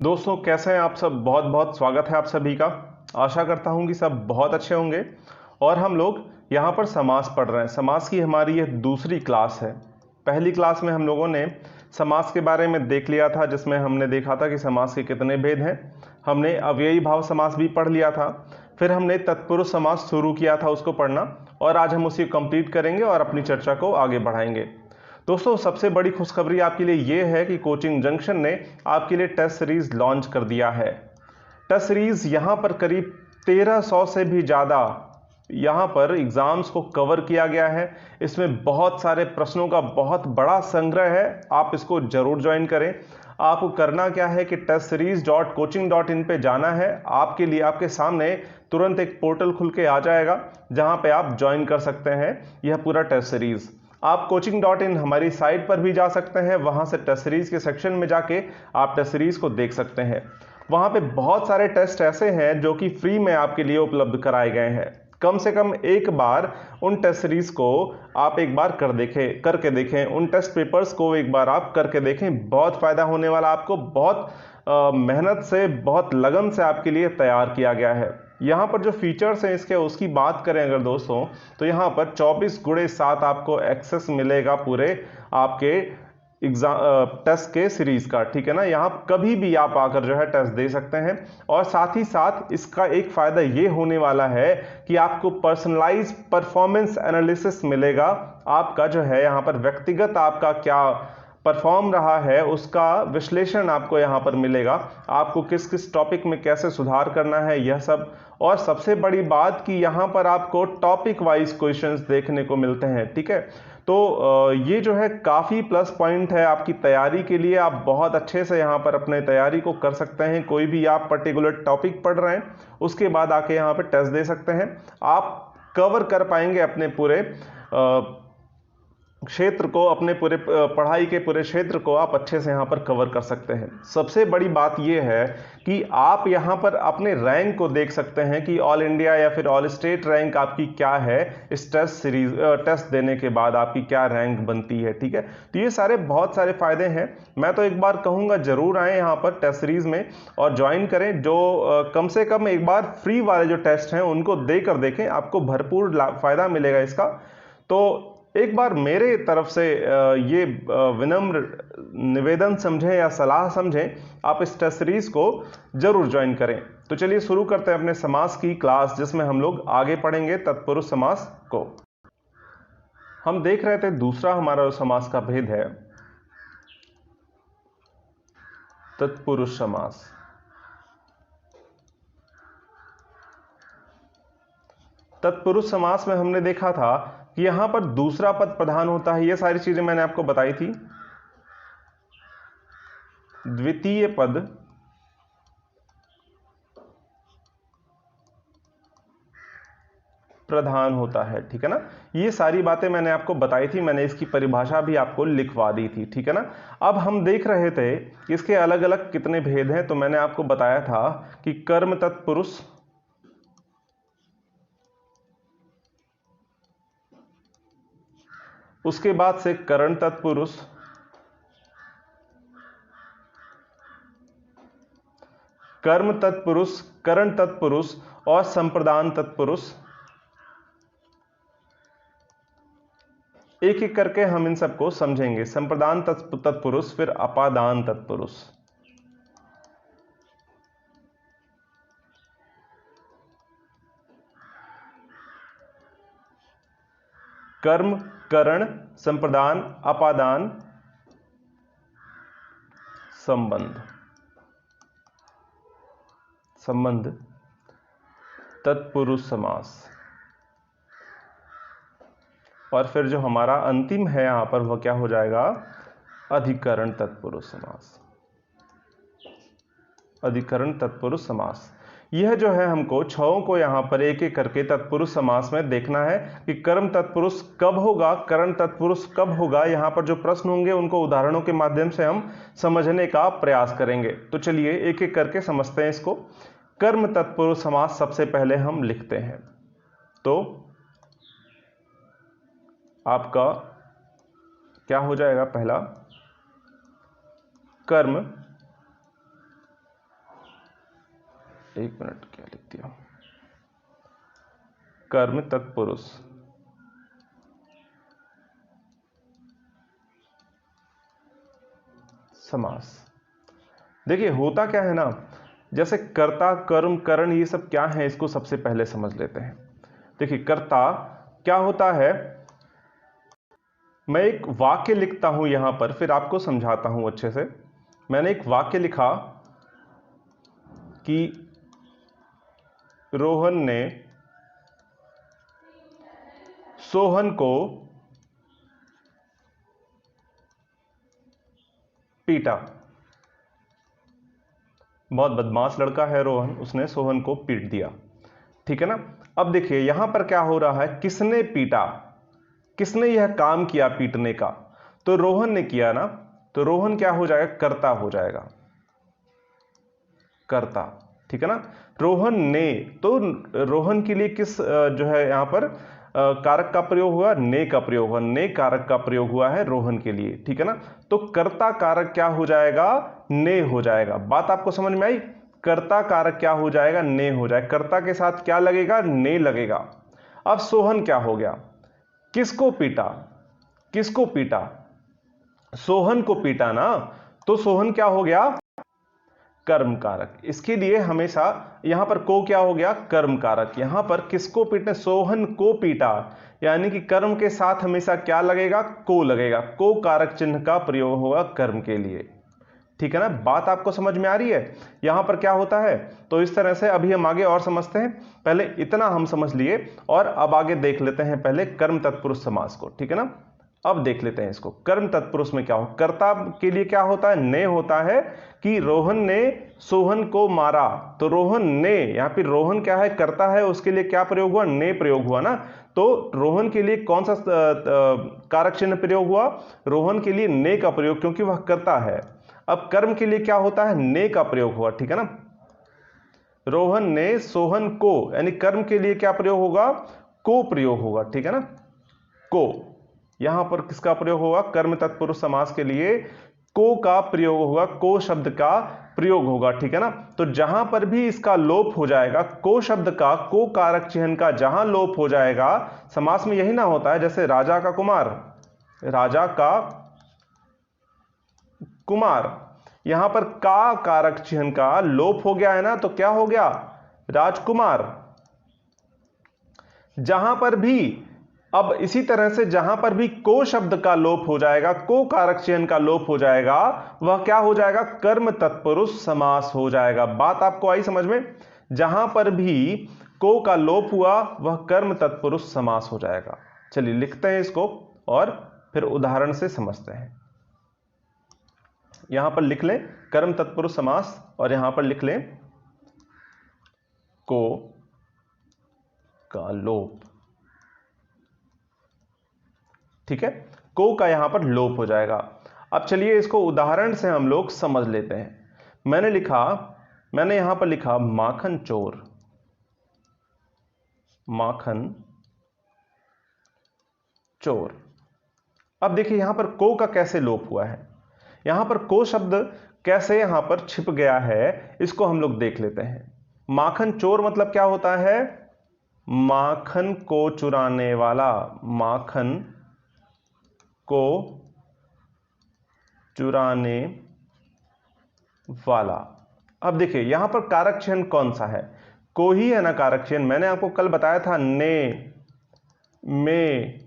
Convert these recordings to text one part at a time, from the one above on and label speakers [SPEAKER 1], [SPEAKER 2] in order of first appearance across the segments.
[SPEAKER 1] दोस्तों कैसे हैं आप सब। बहुत बहुत स्वागत है आप सभी का। आशा करता हूं कि सब बहुत अच्छे होंगे। और हम लोग यहाँ पर समास पढ़ रहे हैं। समास की हमारी यह दूसरी क्लास है। पहली क्लास में हम लोगों ने समास के बारे में देख लिया था, जिसमें हमने देखा था कि समास के कितने भेद हैं। हमने अव्ययी भाव समास भी पढ़ लिया था। फिर हमने तत्पुरुष समास शुरू किया था उसको पढ़ना, और आज हम उसी कंप्लीट करेंगे और अपनी चर्चा को आगे बढ़ाएंगे। दोस्तों सबसे बड़ी खुशखबरी आपके लिए ये है कि कोचिंग जंक्शन ने आपके लिए टेस्ट सीरीज लॉन्च कर दिया है। टेस्ट सीरीज यहाँ पर करीब 1300 से भी ज़्यादा यहाँ पर एग्जाम्स को कवर किया गया है। इसमें बहुत सारे प्रश्नों का बहुत बड़ा संग्रह है। आप इसको जरूर ज्वाइन करें। आपको करना क्या है कि testseries.coaching.in पे जाना है। आपके लिए आपके सामने तुरंत एक पोर्टल खुल के आ जाएगा, जहां पे आप ज्वाइन कर सकते हैं यह पूरा टेस्ट सीरीज। आप coaching.in हमारी साइट पर भी जा सकते हैं। वहां से टेस्ट सीरीज के सेक्शन में जाके आप टेस्ट सीरीज को देख सकते हैं। वहां पे बहुत सारे टेस्ट ऐसे हैं जो कि फ्री में आपके लिए उपलब्ध कराए गए हैं। कम से कम एक बार उन टेस्ट सीरीज को आप एक बार करके देखें। उन टेस्ट पेपर्स को एक बार आप करके देखें। बहुत फायदा होने वाला। आपको बहुत मेहनत से, बहुत लगन से आपके लिए तैयार किया गया है। यहाँ पर जो फीचर्स हैं इसके, उसकी बात करें अगर दोस्तों, तो यहाँ पर 24x7 आपको एक्सेस मिलेगा पूरे आपके एग्जाम टेस्ट के सीरीज का। ठीक है ना। यहाँ कभी भी आप आकर जो है टेस्ट दे सकते हैं। और साथ ही साथ इसका एक फायदा ये होने वाला है कि आपको पर्सनलाइज परफॉर्मेंस एनालिसिस मिलेगा। आपका जो है यहाँ पर व्यक्तिगत आपका क्या परफॉर्म रहा है उसका विश्लेषण आपको यहाँ पर मिलेगा। आपको किस किस टॉपिक में कैसे सुधार करना है यह सब। और सबसे बड़ी बात कि यहाँ पर आपको टॉपिक वाइज क्वेश्चंस देखने को मिलते हैं। ठीक है। तो ये जो है काफ़ी प्लस पॉइंट है आपकी तैयारी के लिए। आप बहुत अच्छे से यहाँ पर अपने तैयारी को कर सकते हैं। कोई भी आप पर्टिकुलर टॉपिक पढ़ रहे हैं, उसके बाद आके यहाँ पर टेस्ट दे सकते हैं। आप कवर कर पाएंगे अपने पूरे क्षेत्र को, अपने पूरे पढ़ाई के पूरे क्षेत्र को आप अच्छे से यहाँ पर कवर कर सकते हैं। सबसे बड़ी बात यह है कि आप यहाँ पर अपने रैंक को देख सकते हैं कि ऑल इंडिया या फिर ऑल स्टेट रैंक आपकी क्या है। इस टेस्ट देने के बाद आपकी क्या रैंक बनती है। ठीक है। तो ये सारे बहुत सारे फायदे हैं। मैं तो एक बार कहूँगा जरूर आए यहाँ पर टेस्ट सीरीज में और ज्वाइन करें। जो कम से कम एक बार फ्री वाले जो टेस्ट हैं उनको देकर देखें, आपको भरपूर फायदा मिलेगा इसका। तो एक बार मेरे तरफ से ये विनम्र निवेदन समझें या सलाह समझें, आप इस टेस्ट सीरीज को जरूर ज्वाइन करें। तो चलिए शुरू करते हैं अपने समास की क्लास, जिसमें हम लोग आगे पढ़ेंगे तत्पुरुष समास को। हम देख रहे थे दूसरा हमारा जो समास का भेद है तत्पुरुष समास। तत्पुरुष समास में हमने देखा था कि यहां पर दूसरा पद प्रधान होता है। ये सारी चीजें मैंने आपको बताई थी। द्वितीय पद प्रधान होता है। ठीक है ना। ये सारी बातें मैंने आपको बताई थी। मैंने इसकी परिभाषा भी आपको लिखवा दी थी। ठीक है ना। अब हम देख रहे थे कि इसके अलग अलग कितने भेद हैं। तो मैंने आपको बताया था कि कर्म तत्पुरुष, उसके बाद से करण तत्पुरुष, कर्म तत्पुरुष, करण तत्पुरुष और संप्रदान तत्पुरुष। एक एक करके हम इन सबको समझेंगे। संप्रदान तत्पुरुष, फिर अपादान तत्पुरुष, कर्म, करण, संप्रदान, अपादान, संबंध, तत्पुरुष समास। और फिर जो हमारा अंतिम है यहां पर वह क्या हो जाएगा? अधिकरण तत्पुरुष समास। अधिकरण तत्पुरुष समास। यह जो है हमको छहों को यहां पर एक एक करके तत्पुरुष समास में देखना है कि कर्म तत्पुरुष कब होगा, करण तत्पुरुष कब होगा। यहां पर जो प्रश्न होंगे उनको उदाहरणों के माध्यम से हम समझने का प्रयास करेंगे। तो चलिए एक एक करके समझते हैं इसको। कर्म तत्पुरुष समास सबसे पहले हम लिखते हैं। तो आपका क्या हो जाएगा? पहला कर्म एक मिनट, क्या लिख दिया, कर्म तत्पुरुष समास। देखिए होता क्या है ना, जैसे कर्ता कर्म करण ये सब क्या है, इसको सबसे पहले समझ लेते हैं। देखिए कर्ता क्या होता है, मैं एक वाक्य लिखता हूं यहां पर, फिर आपको समझाता हूं अच्छे से। मैंने एक वाक्य लिखा कि रोहन ने सोहन को पीटा। बहुत बदमाश लड़का है रोहन, उसने सोहन को पीट दिया, ठीक है ना। अब देखिए यहां पर क्या हो रहा है, किसने पीटा, किसने यह काम किया पीटने का, तो रोहन ने किया ना, तो रोहन क्या हो जाएगा, कर्ता हो जाएगा, कर्ता, ठीक है ना। रोहन ने, तो रोहन के लिए किस जो है यहां पर कारक का प्रयोग हुआ, ने का प्रयोग हुआ, ने कारक का प्रयोग हुआ है रोहन के लिए, ठीक है ना। तो कर्ता कारक क्या हो जाएगा, ने हो जाएगा। बात आपको समझ में आई, कर्ता कारक क्या हो जाएगा, ने हो जाएगा, कर्ता के साथ क्या लगेगा, ने लगेगा। अब सोहन क्या हो गया, किसको पीटा, किसको पीटा, सोहन को पीटा ना, तो सोहन क्या हो गया, कर्म कारक। इसके लिए हमेशा यहां पर को क्या हो गया, कर्म कारक। यहां पर किसको पीटने, सोहन को पीटा, यानी कि कर्म के साथ हमेशा क्या लगेगा, को लगेगा, को कारक चिन्ह का प्रयोग होगा कर्म के लिए, ठीक है ना। बात आपको समझ में आ रही है, यहां पर क्या होता है। तो इस तरह से अभी हम आगे और समझते हैं, पहले इतना हम समझ लिए और अब आगे देख लेते हैं पहले कर्म तत्पुरुष समास को, ठीक है ना। अब देख लेते हैं इसको, कर्म तत्पुरुष में क्या हो, कर्ता के लिए क्या होता है, ने होता है, कि रोहन ने सोहन को मारा, तो रोहन ने, यहां पर रोहन क्या है, कर्ता है, उसके लिए क्या प्रयोग हुआ, ने प्रयोग हुआ ना। तो रोहन के लिए कौन सा कारक चिन्ह प्रयोग हुआ, रोहन के लिए ने का प्रयोग, क्योंकि वह कर्ता है। अब कर्म के लिए क्या होता है, ने का प्रयोग हुआ, ठीक है ना। रोहन ने सोहन को, यानी कर्म के लिए क्या प्रयोग होगा, को प्रयोग होगा, ठीक है ना। को, यहां पर किसका प्रयोग होगा, कर्म तत्पुरुष समास के लिए को का प्रयोग होगा, को शब्द का प्रयोग होगा, ठीक है ना। तो जहां पर भी इसका लोप हो जाएगा, को शब्द का, को कारक चिन्ह का जहां लोप हो जाएगा, समास में यही ना होता है, जैसे राजा का कुमार, राजा का कुमार, यहां पर का कारक चिन्ह का लोप हो गया है ना, तो क्या हो गया, राजकुमार। जहां पर भी, अब इसी तरह से जहां पर भी को शब्द का लोप हो जाएगा, को कारक चिन्ह का लोप हो जाएगा, वह क्या हो जाएगा, कर्म तत्पुरुष समास हो जाएगा। बात आपको आई समझ में, जहां पर भी को का लोप हुआ वह कर्म तत्पुरुष समास हो जाएगा। चलिए लिखते हैं इसको और फिर उदाहरण से समझते हैं। यहां पर लिख लें कर्म तत्पुरुष समास और यहां पर लिख लें को का लोप, ठीक है, को का यहां पर लोप हो जाएगा। अब चलिए इसको उदाहरण से हम लोग समझ लेते हैं। मैंने यहां पर लिखा माखन चोर, माखन चोर। अब देखिए यहां पर को का कैसे लोप हुआ है, यहां पर को शब्द कैसे यहां पर छिप गया है, इसको हम लोग देख लेते हैं। माखन चोर मतलब क्या होता है, माखन को चुराने वाला, माखन को चुराने वाला। अब देखिए यहां पर कारक चिन्ह कौन सा है, को ही है ना कारक चिन्ह। मैंने आपको कल बताया था, ने, में,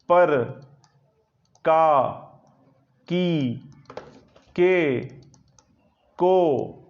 [SPEAKER 1] पर, का, की, के, को,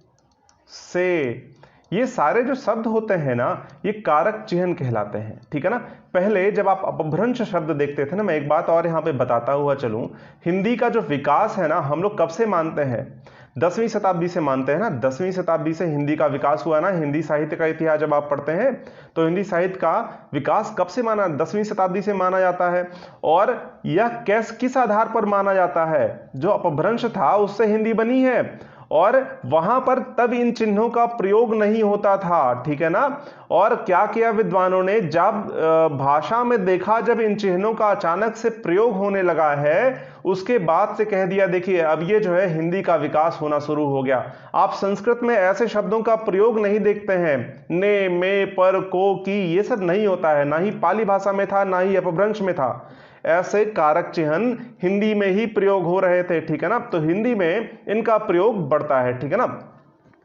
[SPEAKER 1] से, ये सारे जो शब्द होते हैं ना, ये कारक चिन्ह कहलाते हैं, ठीक है ना। पहले जब आप अपभ्रंश शब्द देखते थे ना, मैं एक बात और यहां पे बताता हुआ चलूं, हिंदी का जो विकास है ना, हम लोग कब से मानते हैं, 10वीं शताब्दी से मानते हैं ना। 10वीं शताब्दी से हिंदी का विकास हुआ ना। हिंदी साहित्य का इतिहास जब आप पढ़ते हैं तो हिंदी साहित्य का विकास कब से माना, 10वीं शताब्दी से माना जाता है। और यह किस आधार पर माना जाता है, जो अपभ्रंश था उससे हिंदी बनी है। और वहां पर तब इन चिन्हों का प्रयोग नहीं होता था, ठीक है ना। और क्या किया विद्वानों ने, जब भाषा में देखा जब इन चिन्हों का अचानक से प्रयोग होने लगा है, उसके बाद से कह दिया देखिए अब ये जो है हिंदी का विकास होना शुरू हो गया। आप संस्कृत में ऐसे शब्दों का प्रयोग नहीं देखते हैं, ने, में, पर, को, की, ये सब नहीं होता है, ना ही पाली भाषा में था ना ही अपभ्रंश में था। ऐसे कारक चिन्ह हिंदी में ही प्रयोग हो रहे थे, ठीक है ना। तो हिंदी में इनका प्रयोग बढ़ता है, ठीक है ना।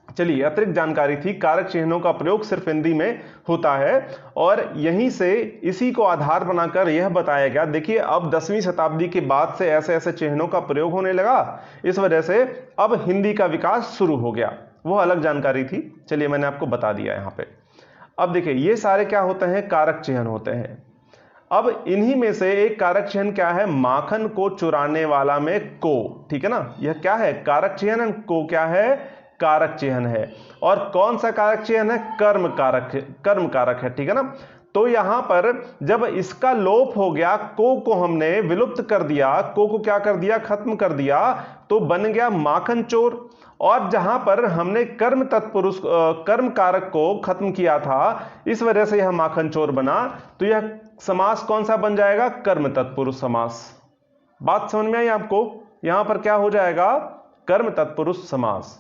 [SPEAKER 1] चलिए, अतिरिक्त जानकारी थी, कारक चिन्हों का प्रयोग सिर्फ हिंदी में होता है और यहीं से इसी को आधार बनाकर यह बताया गया। देखिए अब 10वीं शताब्दी के बाद से ऐसे ऐसे चिन्हों का प्रयोग होने लगा, इस वजह से अब हिंदी का विकास शुरू हो गया। वो अलग जानकारी थी, चलिए मैंने आपको बता दिया यहां पे। अब देखिए ये सारे क्या होते हैं, कारक चिन्ह होते हैं। अब इन्हीं में से एक कारक चिन्ह क्या है, माखन को चुराने वाला में को, ठीक है ना। यह क्या है, कारक चिन्ह, को क्या है, कारक चिन्ह है। और कौन सा कारक चिन्ह है, कर्म कारक है, ठीक है ना। तो यहां पर जब इसका लोप हो गया, को हमने विलुप्त कर दिया, को क्या कर दिया, खत्म कर दिया, तो बन गया माखन चोर। और जहां पर हमने कर्म तत्पुरुष कर्म कारक को खत्म किया था, इस वजह से यह माखन चोर बना। तो यह समास कौन सा बन जाएगा, कर्म तत्पुरुष समास। बात समझ में आई आपको, यहां पर क्या हो जाएगा, कर्म तत्पुरुष समास।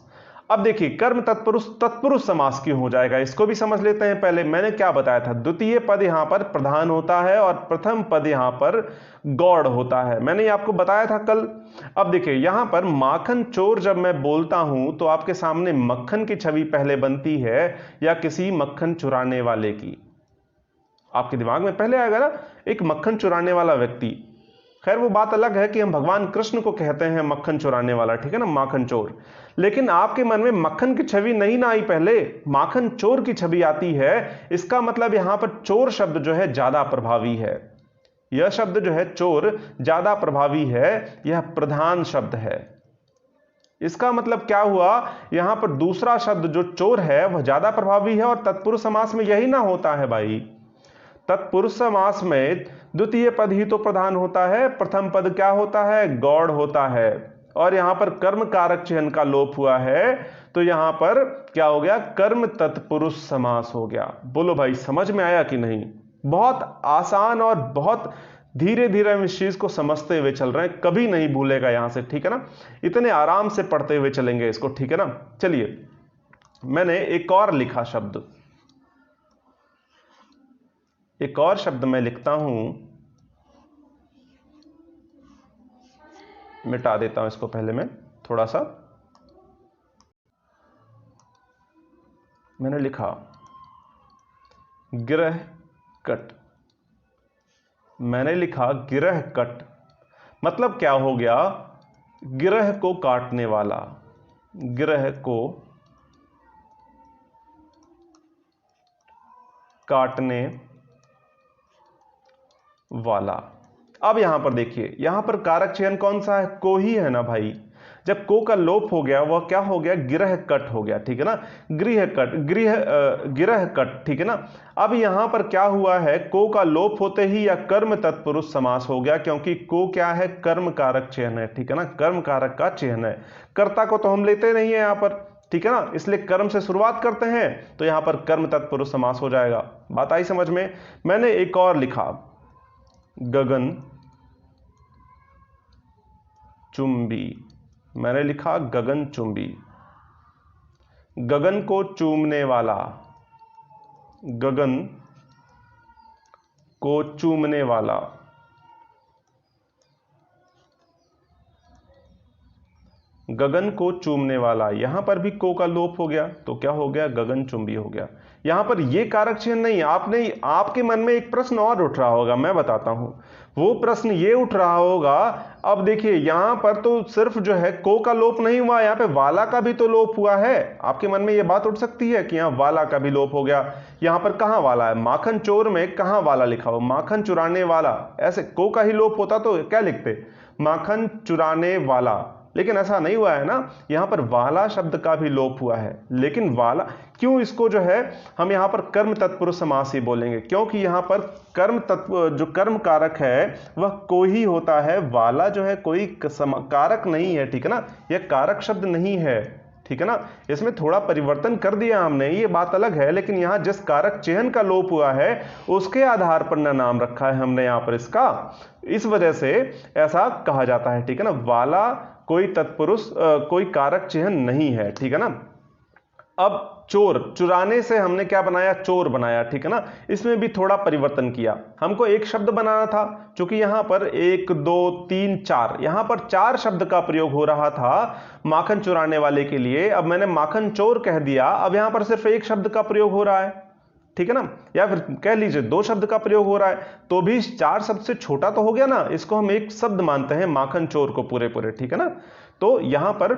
[SPEAKER 1] अब देखिए कर्म तत्पुरुष समास क्यों हो जाएगा, इसको भी समझ लेते हैं। पहले मैंने क्या बताया था, द्वितीय पद यहां पर प्रधान होता है और प्रथम पद यहां पर गौड़ होता है, मैंने ये आपको बताया था कल। अब देखिए यहां पर माखन चोर जब मैं बोलता हूं तो आपके सामने मक्खन की छवि पहले बनती है या किसी मक्खन चुराने वाले की, आपके दिमाग में पहले आएगा ना, एक मक्खन चुराने वाला व्यक्ति। खैर वो बात अलग है कि हम भगवान कृष्ण को कहते हैं मक्खन चुराने वाला, ठीक है ना, माखन चोर। लेकिन आपके मन में मक्खन की छवि नहीं ना आई, पहले माखन चोर की छवि आती है। इसका मतलब यहां पर चोर शब्द जो है ज्यादा प्रभावी है, यह शब्द जो है चोर ज्यादा प्रभावी है, यह प्रधान शब्द है। इसका मतलब क्या हुआ, यहां पर दूसरा शब्द जो चोर है वह ज्यादा प्रभावी है। और तत्पुरुष समास में यही ना होता है भाई, तत्पुरुष समास में द्वितीय पद ही तो प्रधान होता है, प्रथम पद क्या होता है, गौड़ होता है। और यहां पर कर्म कारक चिन्ह का लोप हुआ है, तो यहां पर क्या हो गया, कर्म तत्पुरुष समास हो गया। बोलो भाई समझ में आया कि नहीं। बहुत आसान और बहुत धीरे धीरे हम इस चीज को समझते हुए चल रहे हैं, कभी नहीं भूलेगा यहां से, ठीक है ना। इतने आराम से पढ़ते हुए चलेंगे इसको, ठीक है ना। चलिए मैंने एक और लिखा शब्द, एक और शब्द मैं लिखता हूं, मिटा देता हूं इसको पहले मैं थोड़ा सा। मैंने लिखा गिरह कट, मैंने लिखा गिरह कट, मतलब क्या हो गया, गिरह को काटने वाला, गिरह को काटने वाला। अब यहां पर देखिए, यहां पर कारक चिन्ह कौन सा है, को ही है ना भाई। जब को का लोप हो गया वह क्या हो गया, गिरह कट हो गया, ठीक है ना, गृह कट, गिरह कट, ठीक है ना। अब यहां पर क्या हुआ है, को का लोप होते ही या कर्म तत्पुरुष समास हो गया, क्योंकि को क्या है, कर्म कारक चिन्ह है, ठीक है ना, कर्म कारक का चिन्ह है। कर्ता को तो हम लेते नहीं है यहां पर, ठीक है ना, इसलिए कर्म से शुरुआत करते हैं, तो यहां पर कर्म तत्पुरुष समास हो जाएगा। बात आई समझ में। मैंने एक और लिखा गगन चुंबी, मैंने लिखा गगन चुंबी, गगन को चूमने वाला, गगन को चूमने वाला, गगन को चूमने वाला। यहां पर भी को का लोप हो गया, तो क्या हो गया, गगन चुंबी हो गया। यहां पर ये कारक चिन्ह नहीं, आपके मन में एक प्रश्न और उठ रहा होगा, मैं बताता हूं। वो प्रश्न ये उठ रहा होगा, अब देखिए यहां पर तो सिर्फ जो है को का लोप नहीं हुआ, यहां पे वाला का भी तो लोप हुआ है। आपके मन में ये बात उठ सकती है कि यहां वाला का भी लोप हो गया। यहां पर कहां वाला है, माखन चोर में कहां वाला लिखा हो, माखन चुराने वाला, ऐसे को का ही लोप होता तो क्या लिखते, माखन चुराने वाला। लेकिन ऐसा नहीं हुआ है ना, यहां पर वाला शब्द का भी लोप हुआ है। लेकिन वाला क्यों, इसको जो है हम यहां पर कर्म तत्पुरुष समास ही बोलेंगे, क्योंकि यहां पर कर्म तत्व जो कर्म कारक है वह को ही होता है, वाला जो है कोई कारक नहीं है, ठीक है ना, यह कारक शब्द नहीं है। ठीक है ना। इसमें थोड़ा परिवर्तन कर दिया हमने, ये बात अलग है, लेकिन यहां जिस कारक चिह्न का लोप हुआ है उसके आधार पर न नाम रखा है हमने यहां पर इसका, इस वजह से ऐसा कहा जाता है, ठीक है ना। वाला कोई तत्पुरुष कोई कारक चिह्न नहीं है, ठीक है ना। अब चोर, चुराने से हमने क्या बनाया, चोर बनाया, ठीक है ना। इसमें भी थोड़ा परिवर्तन किया, हमको एक शब्द बनाना था, क्योंकि यहां पर 1 2 3 4, यहां पर 4 शब्द का प्रयोग हो रहा था माखन चुराने वाले के लिए। अब मैंने माखन चोर कह दिया, अब यहां पर सिर्फ एक शब्द का प्रयोग हो रहा है, ठीक है ना, या फिर कह लीजिए 2 शब्द का प्रयोग हो रहा है, तो भी 4 शब्द से छोटा तो हो गया ना, इसको हम एक शब्द मानते हैं माखन चोर को पूरे पूरे, ठीक है ना। तो यहां पर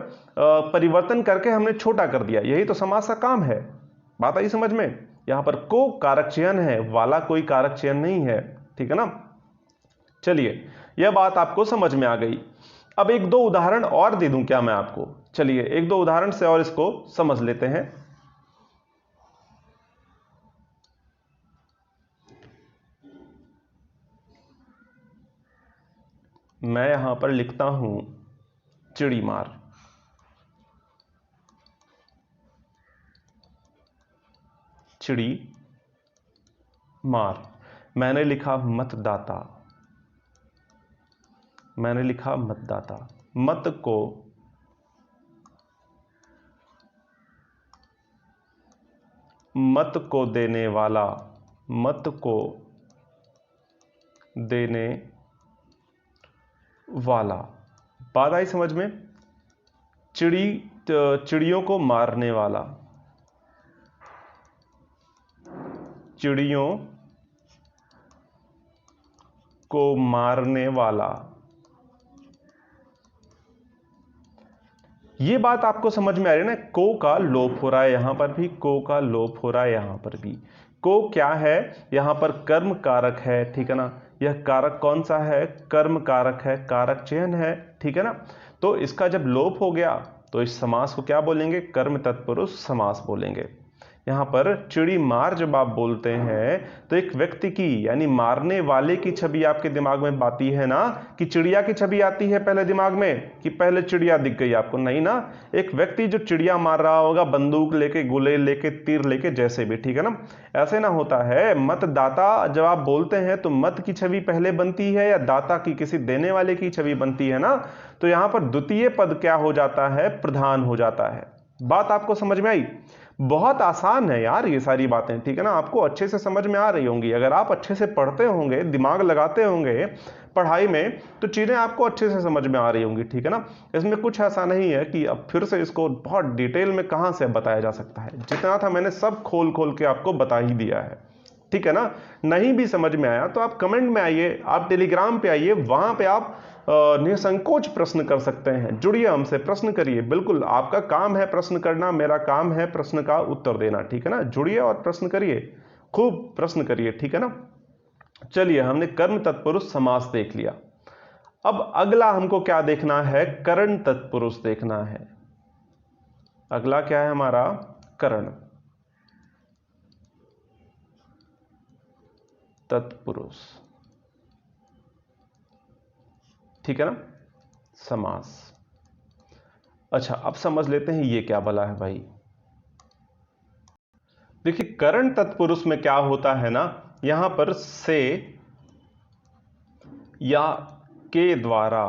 [SPEAKER 1] परिवर्तन करके हमने छोटा कर दिया, यही तो समास का काम है। बात आई समझ में। यहां पर को कारक चिह्न है, वाला कोई कारक चिह्न नहीं है, ठीक है ना। चलिए, यह बात आपको समझ में आ गई। अब 1 2 उदाहरण और दे दूं क्या मैं आपको, चलिए 1 2 उदाहरण से और इसको समझ लेते हैं। मैं यहां पर लिखता हूं चिड़ी मार, चिड़ी मार। मैंने लिखा मतदाता, मैंने लिखा मतदाता। मत को देने वाला, मत को देने वाला। बात आई समझ में। चिड़ियों को मारने वाला, चिड़ियों को मारने वाला। ये बात आपको समझ में आ रही है ना, को का लोप हो रहा है यहां पर भी, को का लोप हो रहा है यहां पर भी। को क्या है, यहां पर कर्म कारक है, ठीक है ना। यह कारक कौन सा है, कर्म कारक है, कारक चिह्न है, ठीक है ना। तो इसका जब लोप हो गया तो इस समास को क्या बोलेंगे, कर्म तत्पुरुष समास बोलेंगे। यहां पर चिड़ी मार जब आप बोलते हैं तो एक व्यक्ति की यानी मारने वाले की छवि आपके दिमाग में आती है ना, कि चिड़िया की छवि आती है पहले दिमाग में, कि पहले चिड़िया दिख गई आपको, नहीं ना। एक व्यक्ति जो चिड़िया मार रहा होगा बंदूक लेके, गोले लेके, तीर लेके, जैसे भी, ठीक है ना। ऐसे ना होता है। मतदाता जब आप बोलते हैं तो मत की छवि पहले बनती है या दाता की, किसी देने वाले की छवि बनती है ना। तो यहां पर द्वितीय पद क्या हो जाता है, प्रधान हो जाता है। बात आपको समझ में आई। बहुत आसान है यार ये सारी बातें, ठीक है ना। आपको अच्छे से समझ में आ रही होंगी, अगर आप अच्छे से पढ़ते होंगे, दिमाग लगाते होंगे पढ़ाई में, तो चीजें आपको अच्छे से समझ में आ रही होंगी, ठीक है ना। इसमें कुछ ऐसा नहीं है कि अब फिर से इसको बहुत डिटेल में कहां से बताया जा सकता है। जितना था मैंने सब खोल खोल के आपको बता ही दिया है, ठीक है ना। नहीं भी समझ में आया तो आप कमेंट में आइए, आप टेलीग्राम पे आइए, वहां पे आप निसंकोच प्रश्न कर सकते हैं। जुड़िए हमसे, प्रश्न करिए, बिल्कुल आपका काम है प्रश्न करना, मेरा काम है प्रश्न का उत्तर देना, ठीक है ना। जुड़िए और प्रश्न करिए, खूब प्रश्न करिए, ठीक है ना। चलिए, हमने कर्म तत्पुरुष समास देख लिया। अब अगला हमको क्या देखना है, करण तत्पुरुष देखना है। अगला क्या है हमारा, करण तत्पुरुष, ठीक है ना, समास। अच्छा, अब समझ लेते हैं ये क्या भला है भाई। देखिए, करण तत्पुरुष में क्या होता है ना, यहां पर से या के द्वारा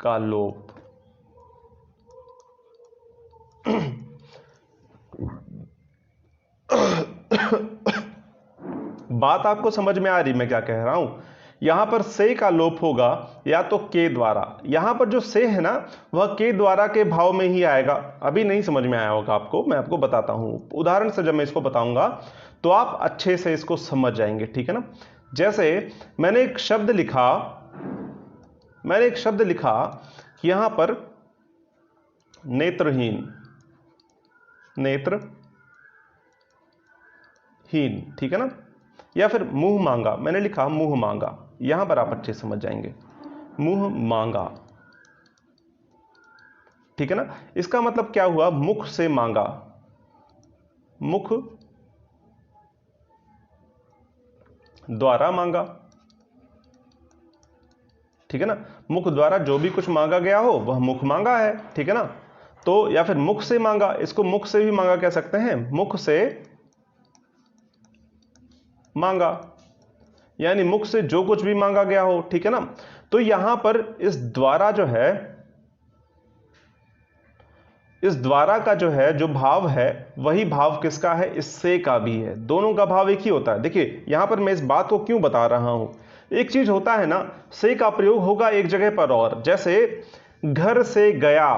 [SPEAKER 1] का लोप। बात आपको समझ में आ रही मैं क्या कह रहा हूं। यहां पर से का लोप होगा या तो के द्वारा, यहां पर जो से है ना वह के द्वारा के भाव में ही आएगा। अभी नहीं समझ में आया होगा आपको, मैं आपको बताता हूं उदाहरण से। जब मैं इसको बताऊंगा तो आप अच्छे से इसको समझ जाएंगे, ठीक है ना। जैसे मैंने एक शब्द लिखा, कि यहां पर नेत्रहीन, नेत्रहीन, ठीक है ना। या फिर मुंह मांगा, मैंने लिखा मुंह मांगा, यहां पर आप अच्छे समझ जाएंगे, मुंह मांगा, ठीक है ना। इसका मतलब क्या हुआ, मुख से मांगा, मुख द्वारा मांगा, ठीक है ना। मुख द्वारा जो भी कुछ मांगा गया हो वह मुख मांगा है, ठीक है ना। तो या फिर मुख से मांगा, इसको मुख से भी मांगा कह सकते हैं, मुख से मांगा, यानी मुख से जो कुछ भी मांगा गया हो, ठीक है ना। तो यहां पर इस द्वारा जो है, इस द्वारा का जो है जो भाव है वही भाव किसका है, इस से का भी है। दोनों का भाव एक ही होता है। देखिए यहां पर मैं इस बात को क्यों बता रहा हूं, एक चीज होता है ना, से का प्रयोग होगा एक जगह पर और, जैसे घर से गया,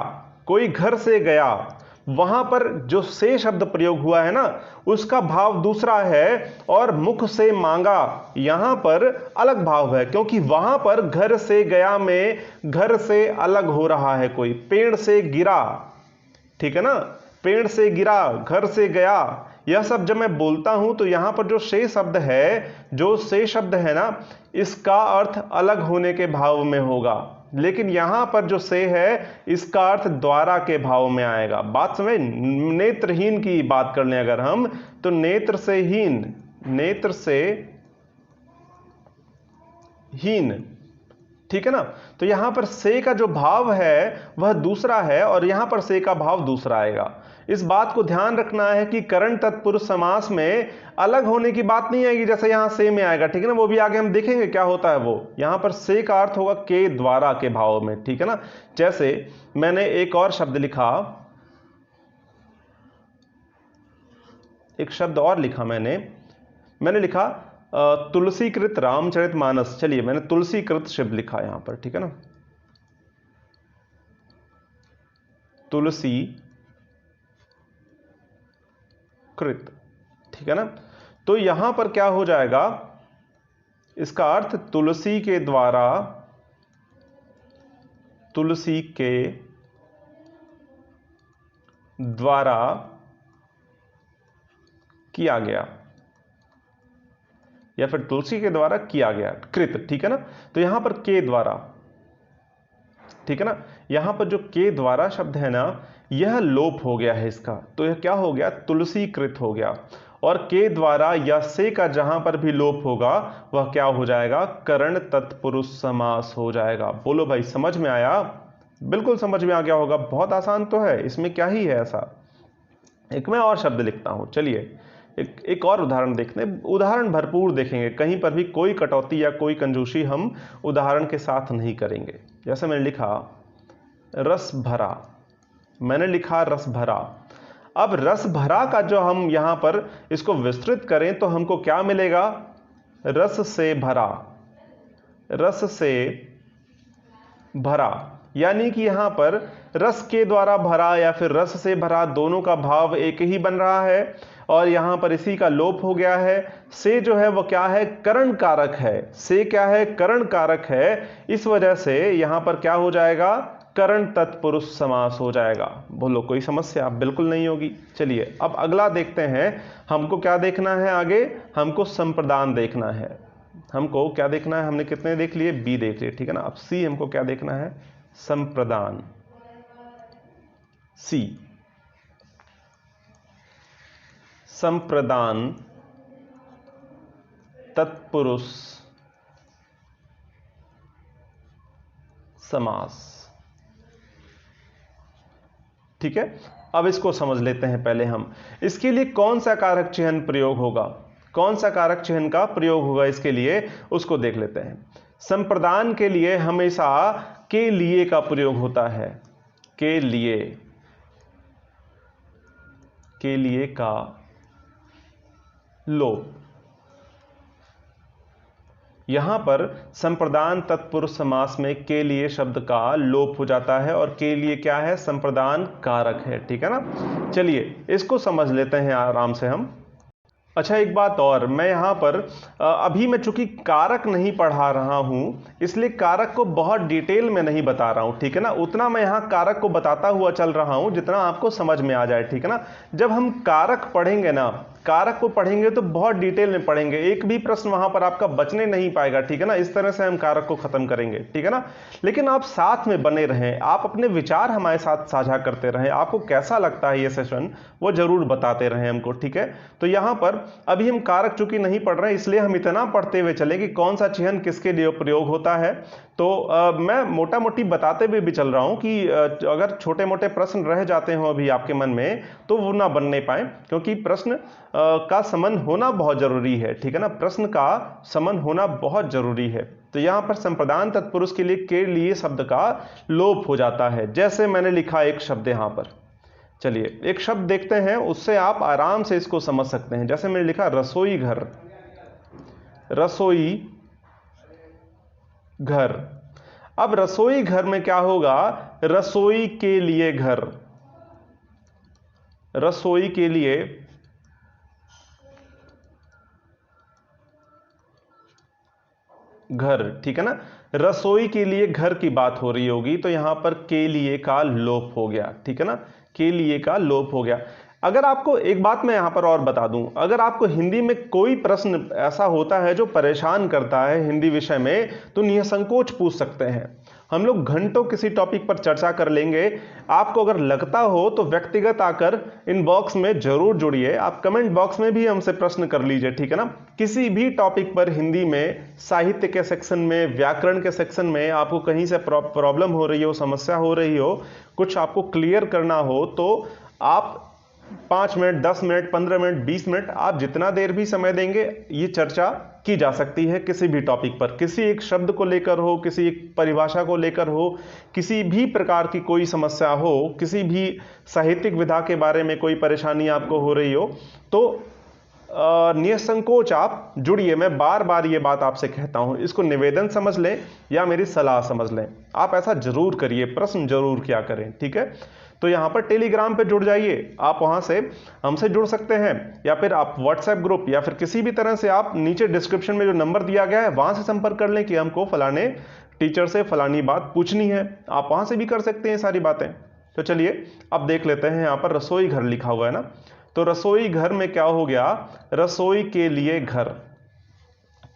[SPEAKER 1] कोई घर से गया, वहां पर जो से शब्द प्रयोग हुआ है ना उसका भाव दूसरा है, और मुख से मांगा यहां पर अलग भाव है, क्योंकि वहां पर घर से गया में घर से अलग हो रहा है कोई, पेड़ से गिरा, ठीक है ना, पेड़ से गिरा, घर से गया, यह सब जब मैं बोलता हूं तो यहां पर जो से शब्द है, जो से शब्द है ना, इसका अर्थ अलग होने के भाव में होगा, लेकिन यहां पर जो से है इसका अर्थ द्वारा के भाव में आएगा। बात समझ। नेत्रहीन की बात कर लें अगर हम, तो नेत्र से हीन, नेत्र से हीन, ठीक है ना। तो यहां पर से का जो भाव है वह दूसरा है और यहां पर से का भाव दूसरा आएगा। इस बात को ध्यान रखना है कि करण तत्पुरुष समास में अलग होने की बात नहीं आएगी जैसे यहां से में आएगा, ठीक है ना। वो भी आगे हम देखेंगे क्या होता है वो। यहां पर से का अर्थ होगा के द्वारा के भाव में, ठीक है ना। जैसे मैंने एक और शब्द लिखा, एक शब्द और लिखा मैंने लिखा तुलसीकृत रामचरितमानस। चलिए मैंने तुलसीकृत शब्द लिखा यहां पर, ठीक है ना, तुलसी कृत, ठीक है ना। तो यहां पर क्या हो जाएगा, इसका अर्थ तुलसी के द्वारा, तुलसी के द्वारा किया गया, या फिर तुलसी के द्वारा किया गया, कृत, ठीक है ना। तो यहां पर के द्वारा, ठीक है ना, यहां पर जो के द्वारा शब्द है ना यह लोप हो गया है इसका, तो यह क्या हो गया, तुलसी कृत हो गया। और के द्वारा या से का जहां पर भी लोप होगा वह क्या हो जाएगा, करण तत्पुरुष समास हो जाएगा। बोलो भाई समझ में आया? बिल्कुल समझ में आ गया होगा, बहुत आसान तो है, इसमें क्या ही है ऐसा। एक मैं और शब्द लिखता हूं, चलिए एक और उदाहरण देखते हैं। उदाहरण भरपूर देखेंगे, कहीं पर भी कोई कटौती या कोई कंजूसी हम उदाहरण के साथ नहीं करेंगे। जैसे मैंने लिखा रस भरा, मैंने लिखा रस भरा। अब रस भरा का जो हम यहां पर इसको विस्तृत करें तो हमको क्या मिलेगा, रस से भरा, रस से भरा, यानी कि यहां पर रस के द्वारा भरा या फिर रस से भरा, दोनों का भाव एक ही बन रहा है और यहां पर इसी का लोप हो गया है। से जो है वो क्या है, करण कारक है, से क्या है, करण कारक है, इस वजह से यहां पर क्या हो जाएगा, करण तत्पुरुष समास हो जाएगा। बोलो कोई समस्या? बिल्कुल नहीं होगी। चलिए अब अगला देखते हैं, हमको क्या देखना है आगे, हमको संप्रदान देखना है। हमको क्या देखना है, हमने कितने देख लिए, बी देख लिए, ठीक है ना। अब सी हमको क्या देखना है, संप्रदान, सी संप्रदान तत्पुरुष समास, ठीक है। अब इसको समझ लेते हैं पहले हम, इसके लिए कौन सा कारक चिह्न प्रयोग होगा, कौन सा कारक चिह्न का प्रयोग होगा इसके लिए, उसको देख लेते हैं। संप्रदान के लिए हमेशा के लिए का प्रयोग होता है, के लिए का लोप। यहां पर संप्रदान तत्पुरुष समास में के लिए शब्द का लोप हो जाता है और के लिए क्या है, संप्रदान कारक है, ठीक है ना। चलिए इसको समझ लेते हैं आराम से हम। अच्छा एक बात और, मैं यहाँ पर अभी मैं चूंकि कारक नहीं पढ़ा रहा हूँ इसलिए कारक को बहुत डिटेल में नहीं बता रहा हूँ, ठीक है ना। उतना मैं यहाँ कारक को बताता हुआ चल रहा हूँ जितना आपको समझ में आ जाए, ठीक है ना। जब हम कारक पढ़ेंगे ना, कारक को पढ़ेंगे तो बहुत डिटेल में पढ़ेंगे, एक भी प्रश्न वहां पर आपका बचने नहीं पाएगा, ठीक है ना। इस तरह से हम कारक को खत्म करेंगे, ठीक है ना। लेकिन आप साथ में बने रहें, आप अपने विचार हमारे साथ साझा करते रहें, आपको कैसा लगता है ये सेशन वो जरूर बताते रहें हमको, ठीक है। तो यहां पर अभी हम कारक चूंकि नहीं पढ़ रहे हैं इसलिए हम इतना पढ़ते हुए चले कि कौन सा चिह्न किसके लिए प्रयोग होता है। तो मैं मोटा मोटी बताते हुए भी चल रहा हूं कि अगर छोटे मोटे प्रश्न रह जाते हो अभी आपके मन में तो वो ना बन नहीं पाए, क्योंकि प्रश्न का समन होना बहुत जरूरी है, ठीक है ना। प्रश्न का समन होना बहुत जरूरी है। तो यहां पर संप्रदान तत्पुरुष के लिए शब्द का लोप हो जाता है। जैसे मैंने लिखा एक शब्द यहां पर, चलिए एक शब्द देखते हैं, उससे आप आराम से इसको समझ सकते हैं। जैसे मैंने लिखा रसोई घर, रसोई घर। अब रसोई घर में क्या होगा, रसोई के लिए घर, रसोई के लिए घर, ठीक है ना। रसोई के लिए घर की बात हो रही होगी, तो यहां पर के लिए का लोप हो गया, ठीक है ना, के लिए का लोप हो गया। अगर आपको एक बात मैं यहां पर और बता दूं, अगर आपको हिंदी में कोई प्रश्न ऐसा होता है जो परेशान करता है हिंदी विषय में, तो निसंकोच पूछ सकते हैं। हम लोग घंटों किसी टॉपिक पर चर्चा कर लेंगे। आपको अगर लगता हो तो व्यक्तिगत आकर इनबॉक्स में जरूर जुड़िए। आप कमेंट बॉक्स में भी हमसे प्रश्न कर लीजिए, ठीक है ना। किसी भी टॉपिक पर हिंदी में, साहित्य के सेक्शन में, व्याकरण के सेक्शन में आपको कहीं से प्रॉब्लम हो रही हो, समस्या हो रही हो, कुछ आपको क्लियर करना हो, तो आप 5 मिनट, 10 मिनट, 15 मिनट, 20 मिनट, आप जितना देर भी समय देंगे ये चर्चा की जा सकती है किसी भी टॉपिक पर। किसी एक शब्द को लेकर हो, किसी एक परिभाषा को लेकर हो, किसी भी प्रकार की कोई समस्या हो, किसी भी साहित्यिक विधा के बारे में कोई परेशानी आपको हो रही हो, तो निसंकोच आप जुड़िए। मैं बार बार ये बात आपसे कहता हूं, इसको निवेदन समझ लें या मेरी सलाह समझ लें, आप ऐसा जरूर करिए, प्रश्न जरूर किया करें, ठीक है। तो यहां पर टेलीग्राम पे जुड़ जाइए, आप वहां से हमसे जुड़ सकते हैं, या फिर आप व्हाट्सएप ग्रुप या फिर किसी भी तरह से आप नीचे डिस्क्रिप्शन में जो नंबर दिया गया है वहां से संपर्क कर लें कि हमको फलाने टीचर से फलानी बात पूछनी है। आप वहां से भी कर सकते हैं सारी बातें। तो चलिए अब देख लेते हैं, यहां पर रसोई घर लिखा हुआ है ना, तो रसोई घर में क्या हो गया, रसोई के लिए घर।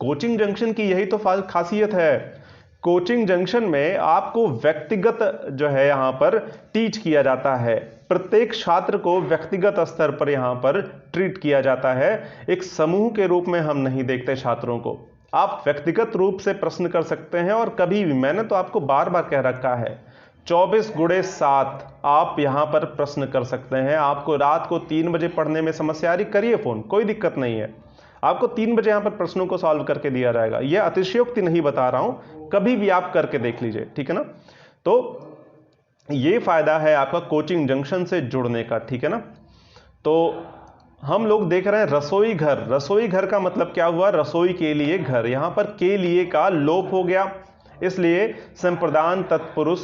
[SPEAKER 1] कोचिंग जंक्शन की यही तो खासियत है। कोचिंग जंक्शन में आपको व्यक्तिगत जो है यहां पर टीच किया जाता है, प्रत्येक छात्र को व्यक्तिगत स्तर पर यहां पर ट्रीट किया जाता है। एक समूह के रूप में हम नहीं देखते छात्रों को। आप व्यक्तिगत रूप से प्रश्न कर सकते हैं, और कभी भी, मैंने तो आपको बार बार कह रखा है, 24x7 आप यहां पर प्रश्न कर सकते हैं। आपको रात को 3 बजे पढ़ने में समस्या आ रही, करिए फोन, कोई दिक्कत नहीं है। आपको 3 बजे यहां पर प्रश्नों को सॉल्व करके दिया जाएगा। यह अतिशयोक्ति नहीं बता रहा हूं, कभी भी आप करके देख लीजिए, ठीक है ना। तो यह फायदा है आपका कोचिंग जंक्शन से जुड़ने का, ठीक है ना। तो हम लोग देख रहे हैं रसोई घर। रसोई घर का मतलब क्या हुआ, रसोई के लिए घर। यहां पर के लिए का लोप हो गया, इसलिए संप्रदान तत्पुरुष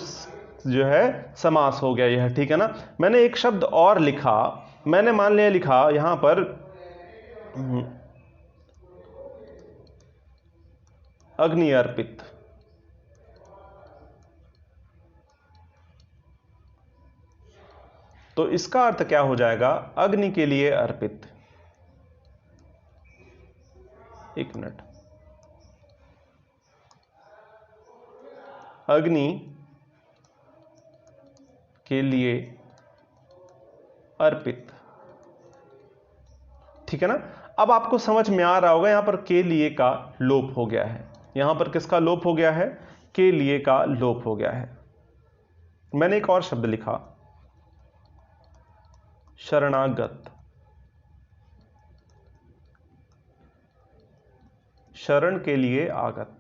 [SPEAKER 1] जो है समास हो गया यह, ठीक है ना। मैंने एक शब्द और लिखा, मैंने मान लिया लिखा यहां पर अग्नि अर्पित। तो इसका अर्थ क्या हो जाएगा, अग्नि के लिए अर्पित। एक मिनट, अग्नि के लिए अर्पित, ठीक है ना। अब आपको समझ में आ रहा होगा, यहां पर के लिए का लोप हो गया है। यहां पर किसका लोप हो गया है, के लिए का लोप हो गया है। मैंने एक और शब्द लिखा, शरणागत। शरण के लिए आगत।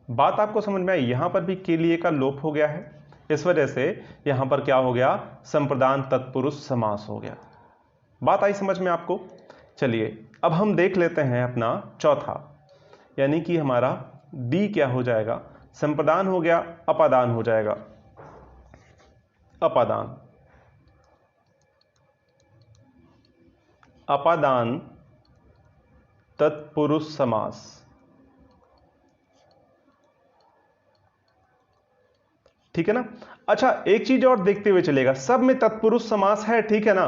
[SPEAKER 1] बात आपको समझ में आई, यहां पर भी के लिए का लोप हो गया है, इस वजह से यहां पर क्या हो गया, संप्रदान तत्पुरुष समास हो गया। बात आई समझ में आपको। चलिए अब हम देख लेते हैं अपना चौथा, यानी कि हमारा बी क्या हो जाएगा, संप्रदान हो गया, अपादान हो जाएगा। अपादान, अपादान तत्पुरुष समास। ठीक है ना। अच्छा एक चीज और देखते हुए चलेगा, सब में तत्पुरुष समास है, ठीक है ना।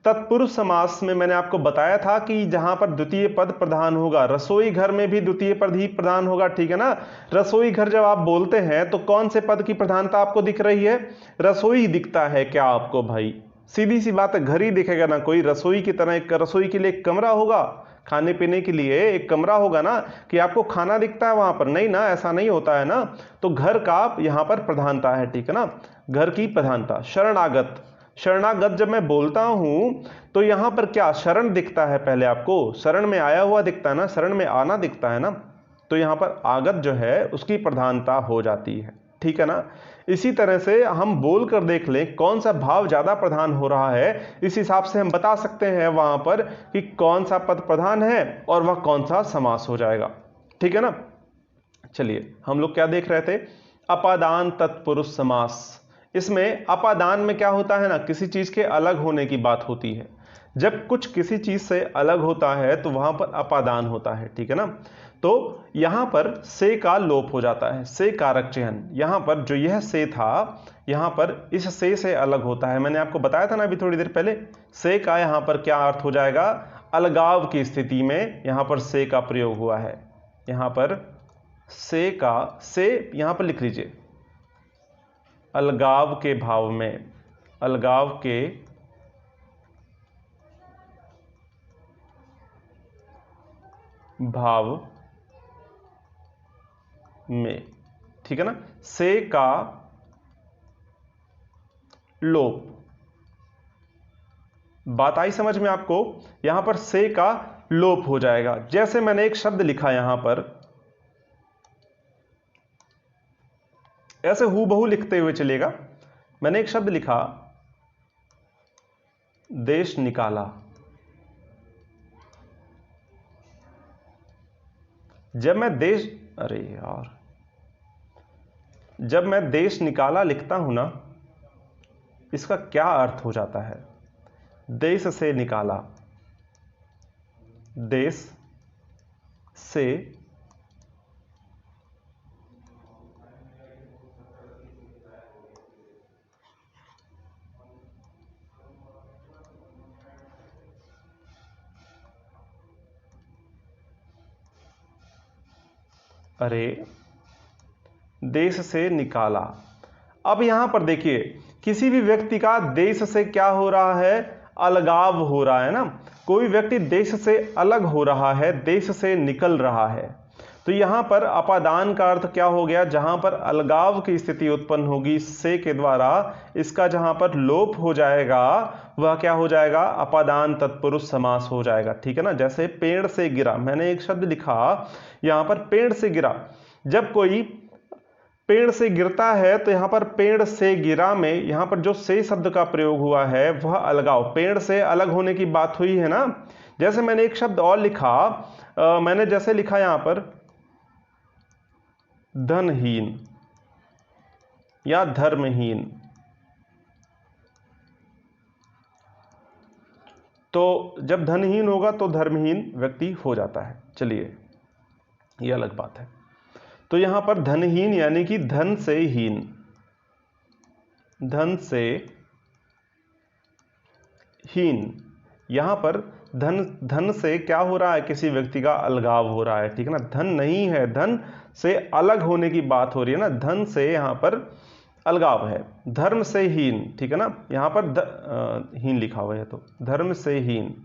[SPEAKER 1] तत्पुरुष समास में मैंने आपको बताया था कि जहां पर द्वितीय पद प्रधान होगा, रसोई घर में भी द्वितीय पद ही प्रधान होगा, ठीक है ना। रसोई घर जब आप बोलते हैं तो कौन से पद की प्रधानता आपको दिख रही है, रसोई दिखता है क्या आपको भाई, सीधी सी बात है, घर ही दिखेगा ना, कोई रसोई की तरह एक रसोई के लिए एक कमरा होगा, खाने पीने के लिए एक कमरा होगा ना, कि आपको खाना दिखता है वहां पर, नहीं ना, ऐसा नहीं होता है ना। तो घर का यहां पर प्रधानता है, ठीक है ना, घर की प्रधानता। शरणागत, शरणागत जब मैं बोलता हूं तो यहां पर क्या शरण दिखता है, पहले आपको शरण में आया हुआ दिखता है ना, शरण में आना दिखता है ना, तो यहां पर आगत जो है उसकी प्रधानता हो जाती है, ठीक है ना। इसी तरह से हम बोल कर देख लें कौन सा भाव ज्यादा प्रधान हो रहा है, इस हिसाब से हम बता सकते हैं वहां पर कि कौन सा पद प्रधान है और वह कौन सा समास हो जाएगा, ठीक है ना। चलिए हम लोग क्या देख रहे थे, अपादान तत्पुरुष समास। इसमें अपादान में क्या होता है ना, किसी चीज के अलग होने की बात होती है। जब कुछ किसी चीज से अलग होता है तो वहां पर अपादान होता है, ठीक है ना। तो यहां पर से का लोप हो जाता है, से कारक चिह्न, यहां पर जो यह से था यहां पर इस से अलग होता है। मैंने आपको बताया था ना अभी थोड़ी देर पहले, से का यहां पर क्या अर्थ हो जाएगा, अलगाव की स्थिति में यहां पर से का प्रयोग हुआ है। यहां पर से का, से यहां पर लिख लीजिए, अलगाव के भाव में, अलगाव के भाव में, ठीक है ना, से का लोप। बात आई समझ में आपको, यहां पर से का लोप हो जाएगा। जैसे मैंने एक शब्द लिखा यहां पर, ऐसे हूबहू लिखते हुए चलेगा। मैंने एक शब्द लिखा देश निकाला। जब मैं देश, अरे यार, जब मैं देश निकाला लिखता हूं ना, इसका क्या अर्थ हो जाता है, देश से निकाला, देश से, अरे देश से निकाला। अब यहां पर देखिए, किसी भी व्यक्ति का देश से क्या हो रहा है, अलगाव हो रहा है ना। कोई व्यक्ति देश से अलग हो रहा है, देश से निकल रहा है, तो यहां पर अपादान का अर्थ क्या हो गया, जहां पर अलगाव की स्थिति उत्पन्न होगी से के द्वारा, इसका जहां पर लोप हो जाएगा वह क्या हो जाएगा, अपादान तत्पुरुष समास हो जाएगा, ठीक है ना। जैसे पेड़ से गिरा, मैंने एक शब्द लिखा यहां पर पेड़ से गिरा। जब कोई पेड़ से गिरता है तो यहां पर पेड़ से गिरा में यहां पर जो से शब्द का प्रयोग हुआ है वह अलगाव, पेड़ से अलग होने की बात हुई है ना। जैसे मैंने एक शब्द और लिखा, मैंने जैसे लिखा यहां पर धनहीन या धर्महीन, तो जब धनहीन होगा तो धर्महीन व्यक्ति हो जाता है। चलिए यह अलग बात है। तो यहां पर धनहीन यानी कि धन से हीन, धन से हीन, यहां पर धन, धन से क्या हो रहा है, किसी व्यक्ति का अलगाव हो रहा है, ठीक है ना। धन नहीं है, धन से अलग होने की बात हो रही है ना, धन से यहां पर अलगाव है। धर्म से हीन, ठीक है ना, यहां पर हीन लिखा हुआ है, तो धर्म से हीन,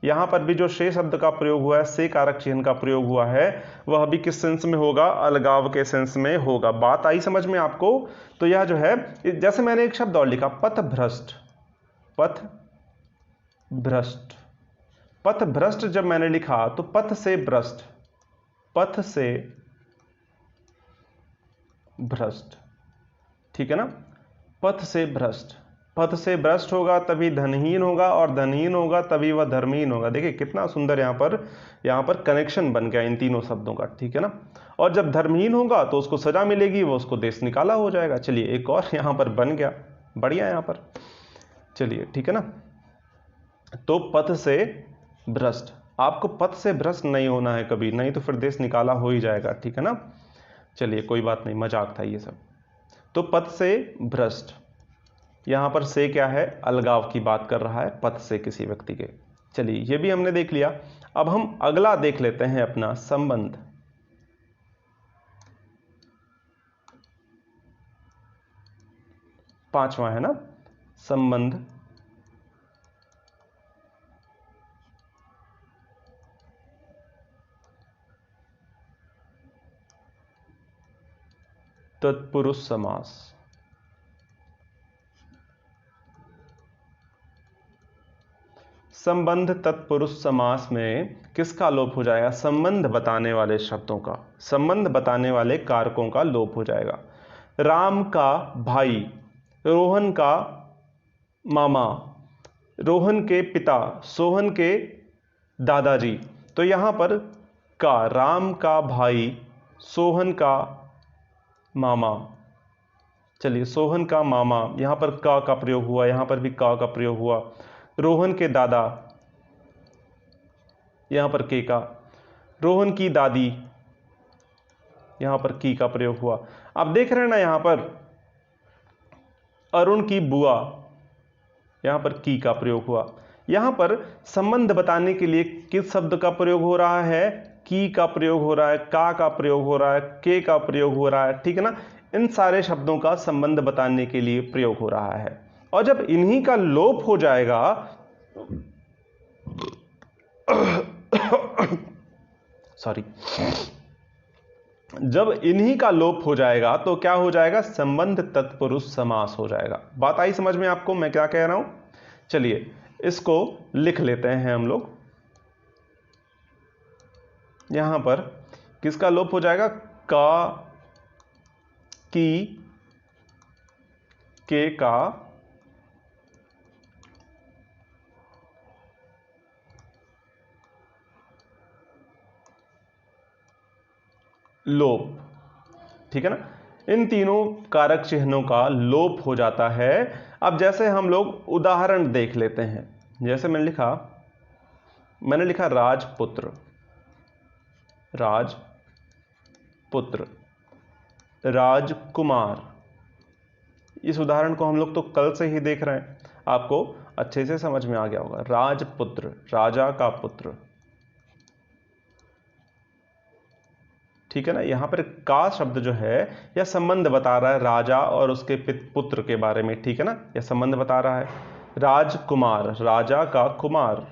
[SPEAKER 1] यहां पर भी जो से शब्द का प्रयोग हुआ है, से कारक चिन्ह का प्रयोग हुआ है, वह भी किस सेंस में होगा, अलगाव के सेंस में होगा। बात आई समझ में आपको। तो यह जो है, जैसे मैंने एक शब्द और लिखा पथ भ्रष्ट, पथ भ्रष्ट, पथ भ्रष्ट जब मैंने लिखा तो पथ से भ्रष्ट, पथ से भ्रष्ट, ठीक है ना, पथ से भ्रष्ट, पथ से भ्रष्ट होगा तभी धनहीन होगा, और धनहीन होगा तभी वह धर्महीन होगा। देखिए कितना सुंदर यहां पर कनेक्शन बन गया इन तीनों शब्दों का, ठीक है ना। और जब धर्महीन होगा तो उसको सजा मिलेगी, वो उसको देश निकाला हो जाएगा। चलिए एक और यहां पर बन गया, बढ़िया यहां पर। चलिए ठीक है ना, तो पथ से भ्रष्ट, आपको पथ से भ्रष्ट नहीं होना है कभी, नहीं तो फिर देश निकाला हो ही जाएगा, ठीक है ना। चलिए कोई बात नहीं, मजाक था ये सब। तो पथ से भ्रष्ट, यहां पर से क्या है, अलगाव की बात कर रहा है पथ से किसी व्यक्ति के। चलिए ये भी हमने देख लिया। अब हम अगला देख लेते हैं अपना संबंध। पांचवा है ना, संबंध। तत्पुरुष समास। संबंध तत्पुरुष समास में किसका लोप हो जाएगा? संबंध बताने वाले शब्दों का, संबंध बताने वाले कारकों का लोप हो जाएगा। राम का भाई, रोहन का मामा, रोहन के पिता, सोहन के दादाजी। तो यहां पर का, राम का भाई, सोहन का मामा, चलिए सोहन का मामा, यहां पर का प्रयोग हुआ, यहां पर भी का प्रयोग हुआ। रोहन के दादा, यहां पर के का। रोहन की दादी, यहां पर की का प्रयोग हुआ। आप देख रहे हैं ना, यहां पर अरुण की बुआ, यहां पर की का प्रयोग हुआ। यहां पर संबंध बताने के लिए किस शब्द का प्रयोग हो रहा है? की का प्रयोग हो रहा है, का प्रयोग हो रहा है, के का प्रयोग हो रहा है, ठीक है ना। इन सारे शब्दों का संबंध बताने के लिए प्रयोग हो रहा है। और जब इन्हीं का लोप हो जाएगा सॉरी, जब इन्हीं का लोप हो जाएगा तो क्या हो जाएगा? संबंध तत्पुरुष समास हो जाएगा। बात आई समझ में आपको मैं क्या कह रहा हूं? चलिए इसको लिख लेते हैं हम लोग। यहां पर किसका लोप हो जाएगा? का, की, के का लोप, ठीक है ना। इन तीनों कारक चिन्हों का लोप हो जाता है। अब जैसे हम लोग उदाहरण देख लेते हैं। जैसे मैंने लिखा राजपुत्र, राजपुत्र, राजकुमार। इस उदाहरण को हम लोग तो कल से ही देख रहे हैं, आपको अच्छे से समझ में आ गया होगा। राजपुत्र, राजा का पुत्र, ठीक है ना। यहां पर का शब्द जो है यह संबंध बता रहा है राजा और उसके पुत्र के बारे में, ठीक है ना। यह संबंध बता रहा है। राजकुमार, राजा का कुमार।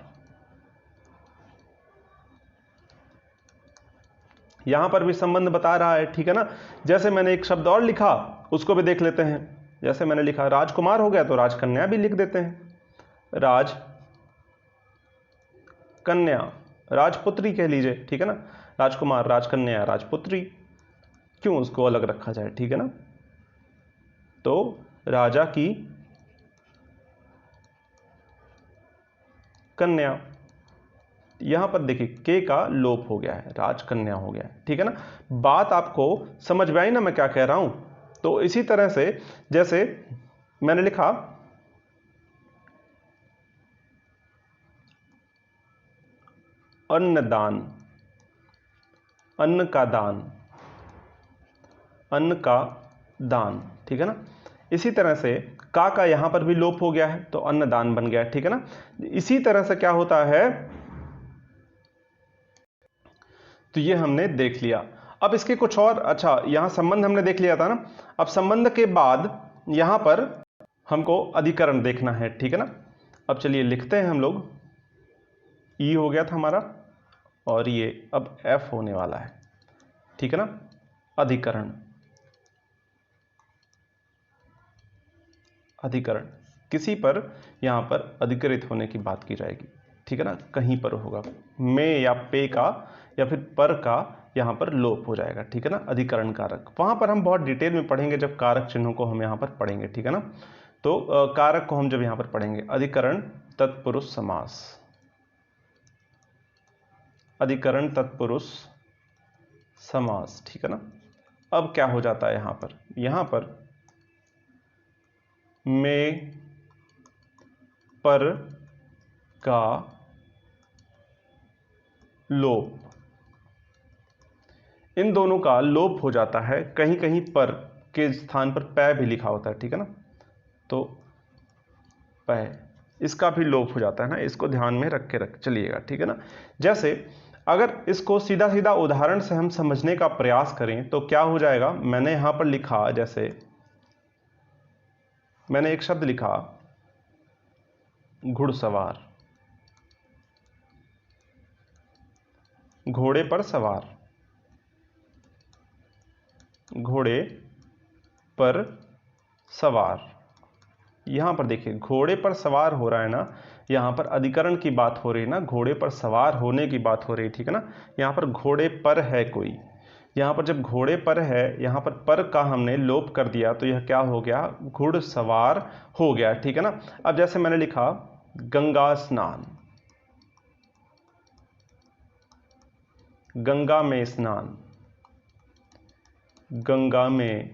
[SPEAKER 1] यहां पर भी संबंध बता रहा है, ठीक है ना। जैसे मैंने एक शब्द और लिखा, उसको भी देख लेते हैं। जैसे मैंने लिखा राजकुमार हो गया, तो राजकन्या भी लिख देते हैं। राजकन्या, राजपुत्री कह लीजिए, ठीक है ना। राजकुमार, राजकन्या, राजपुत्री, क्यों उसको अलग रखा जाए, ठीक है ना। तो राजा की कन्या, यहां पर देखिए के का लोप हो गया है, राजकन्या हो गया है, ठीक है ना। बात आपको समझ में आई ना मैं क्या कह रहा हूं? तो इसी तरह से जैसे मैंने लिखा अन्नदान, अन्न का दान, अन्न का दान, ठीक है ना। इसी तरह से का यहां पर भी लोप हो गया है, तो अन्नदान बन गया है, ठीक है ना। इसी तरह से क्या होता है, तो ये हमने देख लिया। अब इसके कुछ और, अच्छा यहां संबंध हमने देख लिया था ना। अब संबंध के बाद यहां पर हमको अधिकरण देखना है, ठीक है ना। अब चलिए लिखते हैं हम लोग। ई हो गया था हमारा, और ये अब एफ होने वाला है, ठीक है ना। अधिकरण, अधिकरण किसी पर यहां पर अधिकृत होने की बात की जाएगी, ठीक है ना। कहीं पर होगा, में या पे का या फिर पर का यहां पर लोप हो जाएगा, ठीक है ना। अधिकरण कारक वहां पर हम बहुत डिटेल में पढ़ेंगे जब कारक चिन्हों को हम यहां पर पढ़ेंगे, ठीक है ना। तो कारक को हम जब यहां पर पढ़ेंगे, अधिकरण तत्पुरुष समास, अधिकरण तत्पुरुष समास, ठीक है ना। अब क्या हो जाता है यहां पर में, पर का लोप, इन दोनों का लोप हो जाता है। कहीं कहीं पर के स्थान पर पै भी लिखा होता है, ठीक है ना। तो पै, इसका भी लोप हो जाता है ना, इसको ध्यान में रख चलिएगा, ठीक है ना। जैसे अगर इसको सीधा सीधा उदाहरण से हम समझने का प्रयास करें तो क्या हो जाएगा। मैंने यहां पर लिखा, जैसे मैंने एक शब्द लिखा घुड़सवार, घोड़े पर सवार, घोड़े पर सवार। यहां पर देखिए घोड़े पर सवार हो रहा है ना, यहां पर अधिकरण की बात हो रही है ना, घोड़े पर सवार होने की बात हो रही है, ठीक है ना। यहां पर घोड़े पर है कोई, यहां पर जब घोड़े पर है, यहां पर का हमने लोप कर दिया तो यह क्या हो गया, घुड़सवार हो गया, ठीक है ना। अब जैसे मैंने लिखा गंगा स्नान, गंगा में स्नान, गंगा में